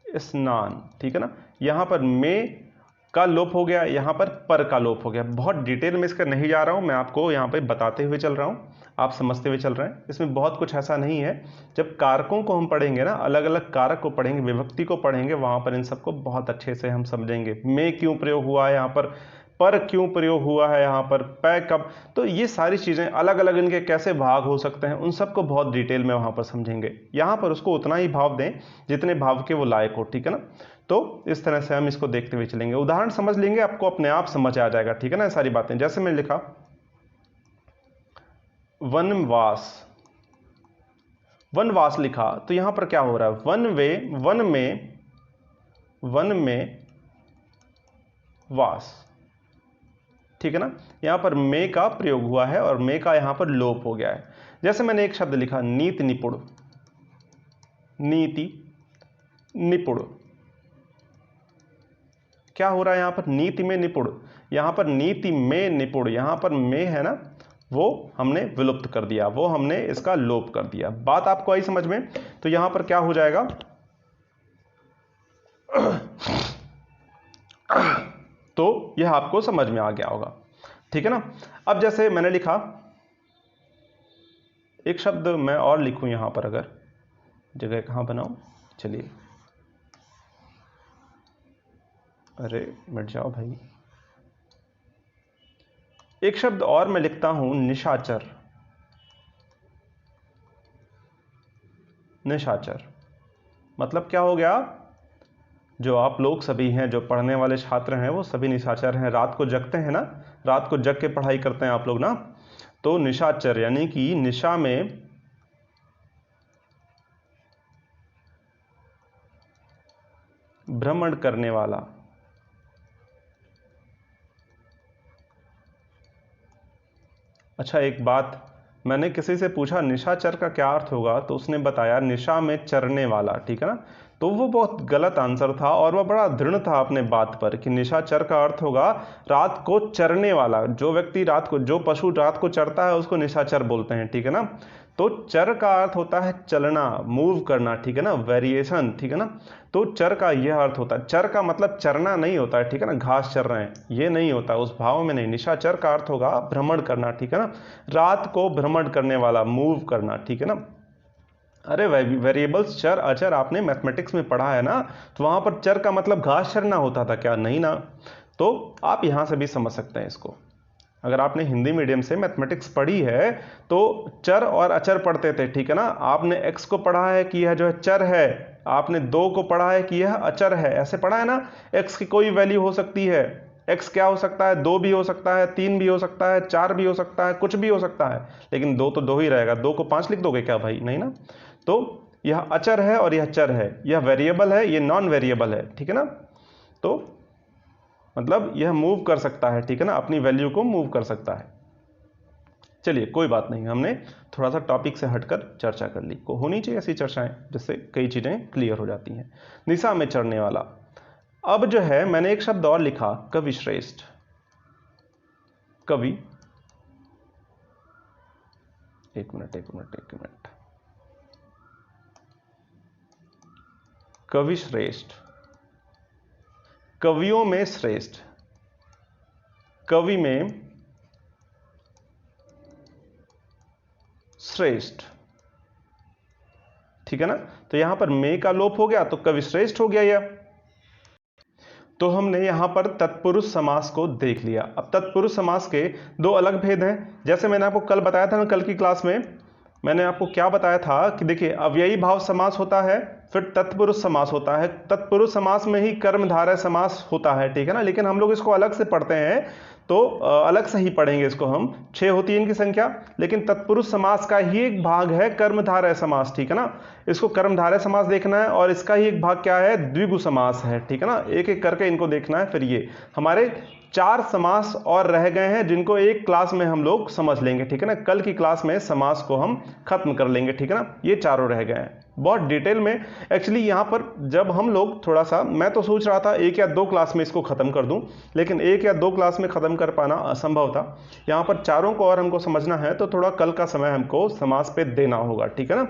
[SPEAKER 1] स्नान, ठीक है ना। यहां पर में का लोप हो गया, यहां पर का लोप हो गया। बहुत डिटेल में इसका नहीं जा रहा हूं, मैं आपको यहां पे बताते हुए चल रहा हूं, आप समझते हुए चल रहे हैं। इसमें बहुत कुछ ऐसा नहीं है। जब कारकों को हम पढ़ेंगे ना, अलग अलग कारक को पढ़ेंगे, विभक्ति को पढ़ेंगे, वहां पर इन सबको बहुत अच्छे से हम समझेंगे। में क्यों प्रयोग हुआ है यहाँ पर क्यों प्रयोग हुआ है यहाँ पर, पै कब, तो ये सारी चीजें अलग अलग इनके कैसे भाग हो सकते हैं, उन सबको बहुत डिटेल में वहां पर समझेंगे। यहां पर उसको उतना ही भाव दें जितने भाव के वो लायक हो, ठीक है ना। तो इस तरह से हम इसको देखते हुए चलेंगे, उदाहरण समझ लेंगे, आपको अपने आप समझ आ जाएगा, ठीक है ना। सारी बातें जैसे मैंने लिखा वनवास, वनवास लिखा तो यहां पर क्या हो रहा है, वन में वास, ठीक है ना। यहां पर में का प्रयोग हुआ है और में का यहां पर लोप हो गया है। जैसे मैंने एक शब्द लिखा नीति निपुण, नीति निपुण, क्या हो रहा है यहां पर, नीति में निपुण, यहां पर नीति में निपुण, यहां पर में है ना, वो हमने विलुप्त कर दिया, वो हमने इसका लोप कर दिया। बात आपको आई समझ में। तो यहां पर क्या हो जाएगा तो यह आपको समझ में आ गया होगा, ठीक है ना। अब जैसे मैंने लिखा एक शब्द मैं और लिखूं यहां पर, अगर जगह कहां बनाऊं, चलिए, अरे मिट जाओ भाई, एक शब्द और मैं लिखता हूं निशाचर, निशाचर मतलब क्या हो गया, जो आप लोग सभी हैं, जो पढ़ने वाले छात्र हैं, वो सभी निशाचर हैं। रात को जगते हैं ना, रात को जग के पढ़ाई करते हैं आप लोग ना, तो निशाचर यानी कि निशा में भ्रमण करने वाला। अच्छा एक बात, मैंने किसी से पूछा निशाचर का क्या अर्थ होगा, तो उसने बताया निशा में चरने वाला, ठीक है ना। तो वो बहुत गलत आंसर था और वह बड़ा दृढ़ था अपने बात पर कि निशाचर का अर्थ होगा रात को चरने वाला। जो व्यक्ति रात को, जो पशु रात को चरता है उसको निशाचर बोलते हैं, ठीक है ना। तो चर का अर्थ होता है चलना, मूव करना, ठीक है ना, वेरिएशन, ठीक है ना। तो चर का यह अर्थ होता है, चर का मतलब चरना नहीं होता है, ठीक है ना, घास चर रहे हैं ये नहीं होता, उस भाव में नहीं। निशाचर का अर्थ होगा भ्रमण करना, ठीक है ना, रात को भ्रमण करने वाला, मूव करना, ठीक है ना। अरे वेरिएबल्स, चर अचर आपने मैथमेटिक्स में पढ़ा है ना, तो वहां पर चर का मतलब घास चरना होता था क्या, नहीं ना। तो आप यहां से भी समझ सकते हैं इसको। अगर आपने हिंदी मीडियम से मैथमेटिक्स पढ़ी है तो चर और अचर पढ़ते थे, ठीक है ना। आपने x को पढ़ा है कि यह जो है चर है, आपने 2 को पढ़ा है कि यह अचर है, ऐसे पढ़ा है ना। x की कोई वैल्यू हो सकती है, x क्या हो सकता है, 2 भी हो सकता है, 3 भी हो सकता है, 4 भी हो सकता है, कुछ भी हो सकता है, लेकिन 2 तो 2 ही रहेगा। 2 को 5 लिख दोगे क्या भाई, नहीं ना। तो यह अचर है और यह चर है, यह वेरिएबल है, यह नॉन वेरिएबल है, ठीक है ना। तो मतलब यह मूव कर सकता है, ठीक है ना, अपनी वैल्यू को मूव कर सकता है। चलिए कोई बात नहीं, हमने थोड़ा सा टॉपिक से हटकर चर्चा कर ली, को होनी चाहिए ऐसी चर्चाएं जिससे कई चीजें क्लियर हो जाती हैं। निशा में चढ़ने वाला। अब जो है मैंने एक शब्द और लिखा कवि श्रेष्ठ, कवि, एक मिनट, कवि श्रेष्ठ, कवियों में श्रेष्ठ, कवि में श्रेष्ठ, ठीक है ना। तो यहां पर में का लोप हो गया तो कवि श्रेष्ठ हो गया यह। तो हमने यहां पर तत्पुरुष समास को देख लिया। अब तत्पुरुष समास के 2 अलग भेद हैं। जैसे मैंने आपको कल बताया था ना, कल की क्लास में मैंने आपको क्या बताया था कि देखिए अव्ययी भाव समास होता है, फिर तत्पुरुष समास होता है। तत्पुरुष समास में ही कर्मधारय समास होता है, ठीक है ना, लेकिन हम लोग इसको अलग से पढ़ते हैं। तो अलग से ही पढ़ेंगे इसको हम। 6 होती है इनकी संख्या, लेकिन तत्पुरुष समास का ही एक भाग है कर्मधारय समास, ठीक है ना। इसको कर्मधारय समास देखना है और इसका ही एक भाग क्या है, द्विगु समास है, ठीक है ना। एक एक करके इनको देखना है। फिर ये हमारे 4 समास और रह गए हैं जिनको एक क्लास में हम लोग समझ लेंगे, ठीक है ना। कल की क्लास में समास को हम खत्म कर लेंगे, ठीक है ना। ये चारों रह गए हैं बहुत डिटेल में। एक्चुअली यहाँ पर जब हम लोग थोड़ा सा, मैं तो सोच रहा था 1 या 2 क्लास में इसको खत्म कर दूं, लेकिन 1 या 2 क्लास में खत्म कर पाना असंभव था। यहाँ पर चारों को और हमको समझना है तो थोड़ा कल का समय हमको समास पे देना होगा, ठीक है ना।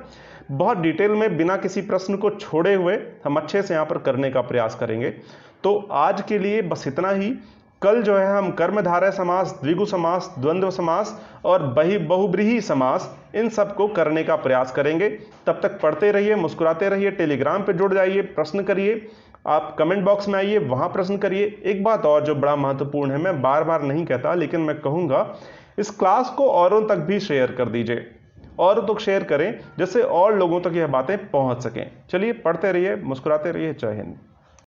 [SPEAKER 1] बहुत डिटेल में बिना किसी प्रश्न को छोड़े हुए हम अच्छे से यहाँ पर करने का प्रयास करेंगे। तो आज के लिए बस इतना ही। कल जो है हम कर्मधारय समास, द्विगु समास, द्वंद्व समास और बहुब्रीहि समास, इन सब को करने का प्रयास करेंगे। तब तक पढ़ते रहिए, मुस्कुराते रहिए, टेलीग्राम पे जुड़ जाइए, प्रश्न करिए, आप कमेंट बॉक्स में आइए, वहां प्रश्न करिए। एक बात और जो बड़ा महत्वपूर्ण है, मैं बार बार नहीं कहता लेकिन मैं कहूँगा, इस क्लास को औरों तक भी शेयर कर दीजिए, और तो शेयर करें जिससे और लोगों तक यह बातें पहुँच सकें। चलिए पढ़ते रहिए, मुस्कुराते रहिए। जय हिंद।